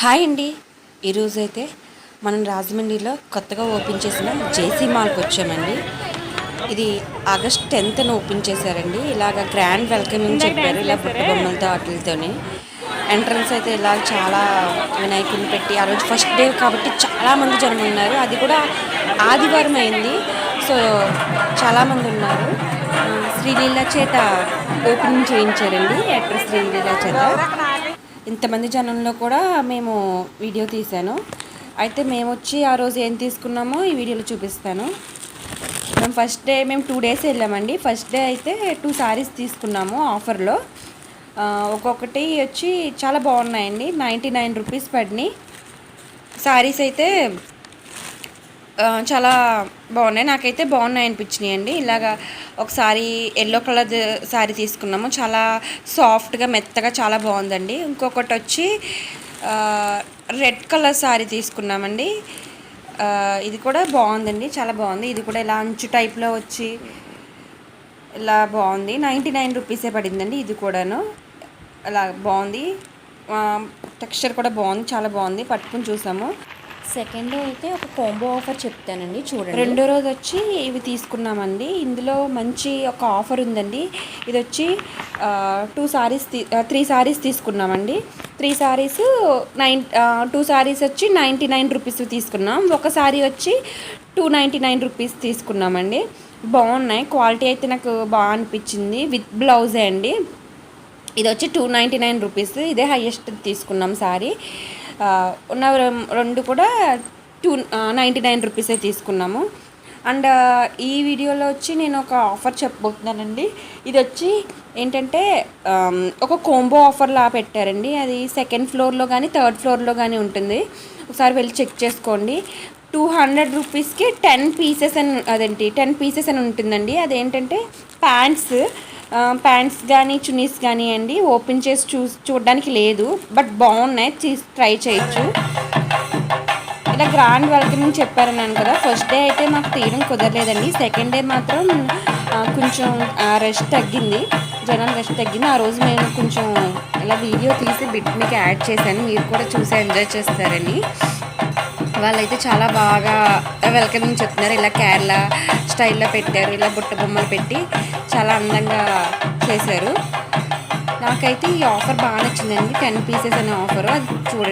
Hi అండి. ఈరోజైతే మనం రాజమండ్రిలో కొత్తగా ఓపెన్ చేసిన జేసీ మాల్కి వచ్చామండి. ఇది ఆగస్ట్ 10th ఓపెన్ చేశారండి. ఇలాగ గ్రాండ్ వెల్కమింగ్ చెప్పారు, ఇలా బుట్ట బొమ్మలతో వాటితోని. ఎంట్రన్స్ అయితే ఇలా చాలా వినాయకుడిని పెట్టి, ఆ రోజు ఫస్ట్ డే కాబట్టి చాలామంది జనం ఉన్నారు. అది కూడా ఆదివారం అయింది, సో చాలామంది ఉన్నారు. శ్రీలీల చేత ఓపెనింగ్ చేయించారండి, యాక్టర్ శ్రీలీల చేత. ఇంతమంది జనంలో కూడా మేము వీడియో తీశాను. అయితే మేము వచ్చి ఆ రోజు ఏం తీసుకున్నామో ఈ వీడియోలో చూపిస్తాను. మేము ఫస్ట్ డే 2 days వెళ్ళామండి. ఫస్ట్ డే అయితే 2 sarees తీసుకున్నాము ఆఫర్లో. ఒక్కొక్కటి వచ్చి చాలా బాగున్నాయండి. 99 రూపీస్ పడినాయి. సారీస్ అయితే చాలా బాగున్నాయి, నాకైతే బాగున్నాయి అనిపించినాయి అండి. ఇలాగా ఒకసారి ఎల్లో కలర్ శారీ తీసుకున్నాము, చాలా సాఫ్ట్గా మెత్తగా చాలా బాగుందండి. ఇంకొకటి వచ్చి రెడ్ కలర్ శారీ తీసుకున్నామండి. ఇది కూడా బాగుందండి, చాలా బాగుంది. ఇది కూడా ఇలా అంచు టైప్లో వచ్చి ఇలా బాగుంది. 99 రూపీసే పడిందండి. ఇది కూడాను అలా బాగుంది. టెక్స్చర్ కూడా బాగుంది, చాలా బాగుంది. పట్టుకుని చూసాము. సెకండ్ డే అయితే ఒక కాంబో ఆఫర్ చెప్తానండి, చూడండి. రెండో రోజు వచ్చి ఇవి తీసుకున్నామండి. ఇందులో మంచి ఒక ఆఫర్ ఉందండి. ఇది వచ్చి 3 sarees తీసుకున్నామండి. 3 sarees 2 sarees వచ్చి 99 రూపీస్ తీసుకున్నాం. ఒక శారీ వచ్చి 299 రూపీస్ తీసుకున్నామండి. బాగున్నాయి, క్వాలిటీ అయితే నాకు బాగా అనిపించింది. విత్ బ్లౌజే అండి. ఇది వచ్చి 299 రూపీస్, ఇదే హైయెస్ట్ తీసుకున్నాం శారీ. ఉన్న రెండు కూడా 299 రూపీసే తీసుకున్నాము. అండ్ ఈ వీడియోలో వచ్చి నేను ఒక ఆఫర్ చెప్పబోతున్నానండి. ఇది వచ్చి ఏంటంటే ఒక కాంబో ఆఫర్లా పెట్టారండి. అది 2nd floorలో కానీ 3rd floorలో కానీ ఉంటుంది. ఒకసారి వెళ్ళి చెక్ చేసుకోండి. 200 రూపీస్కి 10 pieces అని 10 pieces అని ఉంటుందండి. అదేంటంటే ప్యాంట్స్ కానీ చున్నీస్ కానీ అండి. ఓపెన్ చేసి చూడడానికి లేదు, బట్ బాగున్నాయి, ట్రై చేయొచ్చు. ఇలా గ్రాండ్ వెల్కమింగ్ చెప్పారన్నాను కదా. ఫస్ట్ డే అయితే మాకు తీయడం కుదరలేదండి. సెకండ్ డే మాత్రం కొంచెం రష్ తగ్గింది, జనాలు రష్ తగ్గింది. ఆ రోజు నేను కొంచెం ఇలా వీడియో తీసి బిట్ మీకు యాడ్ చేశాను, మీరు కూడా చూసి ఎంజాయ్ చేస్తారని. వాళ్ళైతే చాలా బాగా వెల్కమింగ్ చెప్తున్నారు. ఇలా కేరళ స్టైల్లో పెట్టారు, ఇలా బుట్ట బొమ్మలు పెట్టి చాలా అందంగా చేశారు. నాకైతే ఈ ఆఫర్ బాగా నచ్చిందండి. 10 pieces అనే ఆఫరు, అది చూడండి.